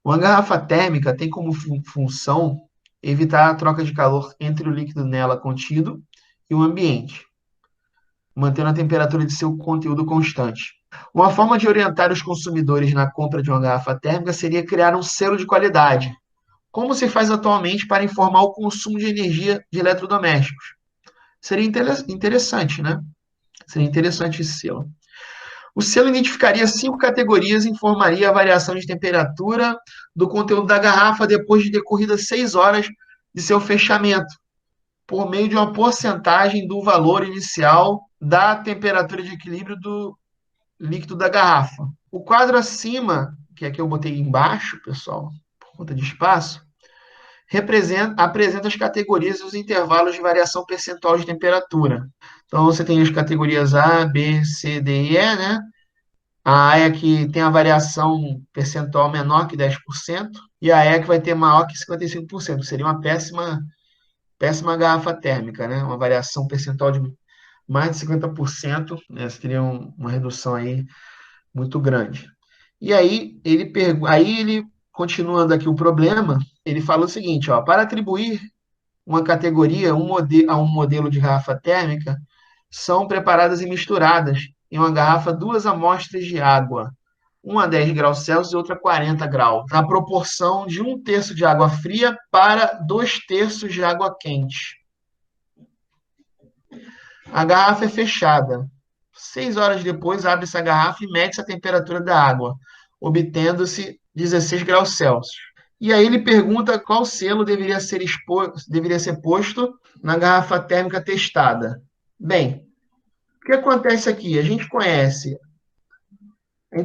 Uma garrafa térmica tem como função evitar a troca de calor entre o líquido nela contido e o ambiente, mantendo a temperatura de seu conteúdo constante. Uma forma de orientar os consumidores na compra de uma garrafa térmica seria criar um selo de qualidade, como se faz atualmente para informar o consumo de energia de eletrodomésticos. Seria interessante, né? Seria interessante esse selo. O selo identificaria 5 categorias e informaria a variação de temperatura do conteúdo da garrafa depois de decorridas 6 horas de seu fechamento, por meio de uma porcentagem do valor inicial da temperatura de equilíbrio do líquido da garrafa. O quadro acima, que é que eu botei embaixo, pessoal, por conta de espaço, apresenta as categorias e os intervalos de variação percentual de temperatura. Então, você tem as categorias A, B, C, D e E, né? A A é que tem a variação percentual menor que 10%, e a E é que vai ter maior que 55%. Seria uma péssima garrafa térmica, né? Uma variação percentual de mais de 50%, né? Seria uma redução aí muito grande. E aí ele continuando aqui o problema, ele fala o seguinte, ó, para atribuir uma categoria a um modelo de garrafa térmica, são preparadas e misturadas em uma garrafa duas amostras de água, uma a 10 graus Celsius e outra a 40 graus, na proporção de um terço de água fria para 2 terços de água quente. A garrafa é fechada. 6 horas depois, abre-se a garrafa e mede-se a temperatura da água, obtendo-se 16 graus Celsius. E aí ele pergunta qual selo deveria ser posto na garrafa térmica testada. Bem, o que acontece aqui? A gente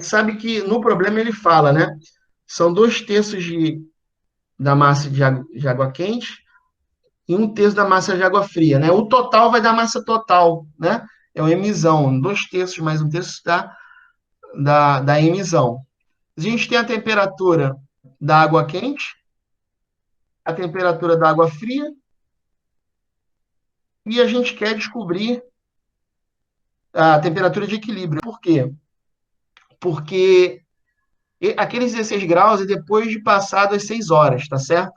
sabe que no problema ele fala, né? São 2 terços da massa de água quente e um terço da massa de água fria, né? O total vai dar massa total, né? É uma emisão, 2 terços mais um terço da emisão. A gente tem a temperatura da água quente, a temperatura da água fria, e a gente quer descobrir a temperatura de equilíbrio. Por quê? Porque aqueles 16 graus é depois de passado as 6 horas, tá certo?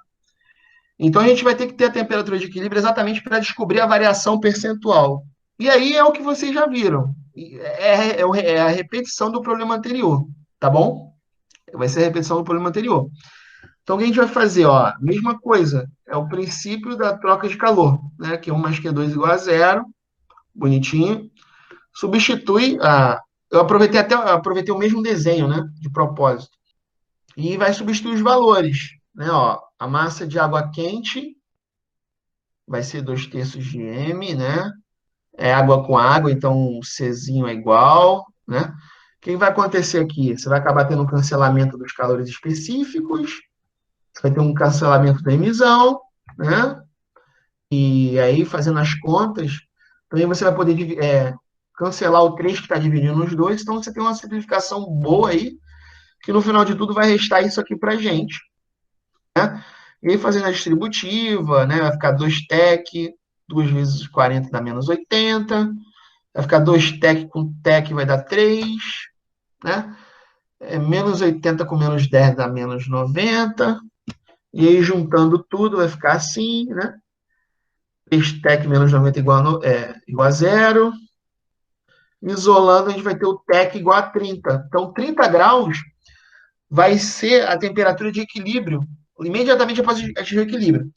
Então a gente vai ter que ter a temperatura de equilíbrio exatamente para descobrir a variação percentual. E aí é o que vocês já viram. É a repetição do problema anterior, tá bom? Vai ser a repetição do problema anterior. Então o que a gente vai fazer? Ó, mesma coisa, é o princípio da troca de calor, né? Que 1 mais Q2 igual a zero, bonitinho. Substitui a. Eu aproveitei o mesmo desenho, né? De propósito. E vai substituir os valores, né? Ó, a massa de água quente vai ser 2 terços de M, né? É água com água, então o Czinho é igual, né? O que vai acontecer aqui? Você vai acabar tendo um cancelamento dos calores específicos, você vai ter um cancelamento da emissão, né? E aí, fazendo as contas, também você vai poder cancelar o 3 que está dividindo os dois, então você tem uma simplificação boa aí, que no final de tudo vai restar isso aqui para a gente, né? E aí, fazendo a distributiva, né? Vai ficar 2 tec, 2 vezes 40 dá menos 80, vai ficar 2 tec com tec vai dar 3, né? Menos 80 com menos 10 dá menos 90, e aí juntando tudo vai ficar assim, né? 3 tec menos 90 igual a zero. Isolando, a gente vai ter o tec igual a 30. Então, 30 graus vai ser a temperatura de equilíbrio, imediatamente após atingir o equilíbrio.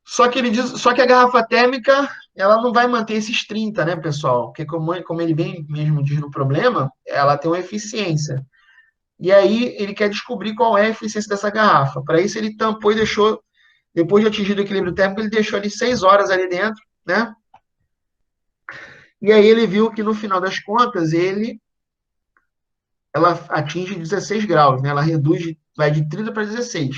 Só que a garrafa térmica, ela não vai manter esses 30, né, pessoal? Porque como ele bem mesmo diz no problema, ela tem uma eficiência. E aí ele quer descobrir qual é a eficiência dessa garrafa. Para isso ele tampou e deixou, depois de atingir o equilíbrio térmico, ele deixou ali 6 horas ali dentro, né? E aí ele viu que no final das contas ela atinge 16 graus, né? Ela reduz, vai de 30 para 16.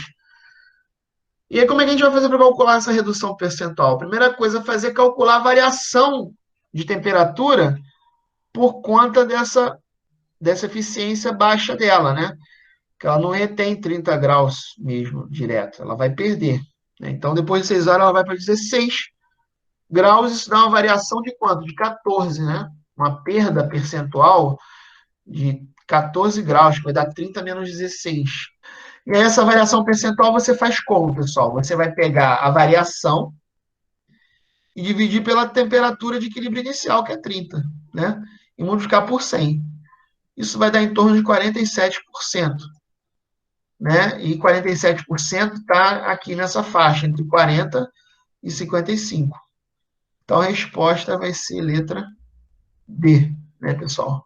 E aí, como é que a gente vai fazer para calcular essa redução percentual? Primeira coisa é calcular a variação de temperatura por conta dessa eficiência baixa dela, né? Que ela não retém 30 graus mesmo, direto, ela vai perder, né? Então, depois de 6 horas, ela vai para 16 graus, isso dá uma variação de quanto? De 14, né? Uma perda percentual de 14 graus, que vai dar 30 menos 16. E aí essa variação percentual você faz como, pessoal? Você vai pegar a variação e dividir pela temperatura de equilíbrio inicial, que é 30, né? E multiplicar por 100. Isso vai dar em torno de 47%, né? E 47% está aqui nessa faixa, entre 40 e 55. Então a resposta vai ser letra D, né, pessoal?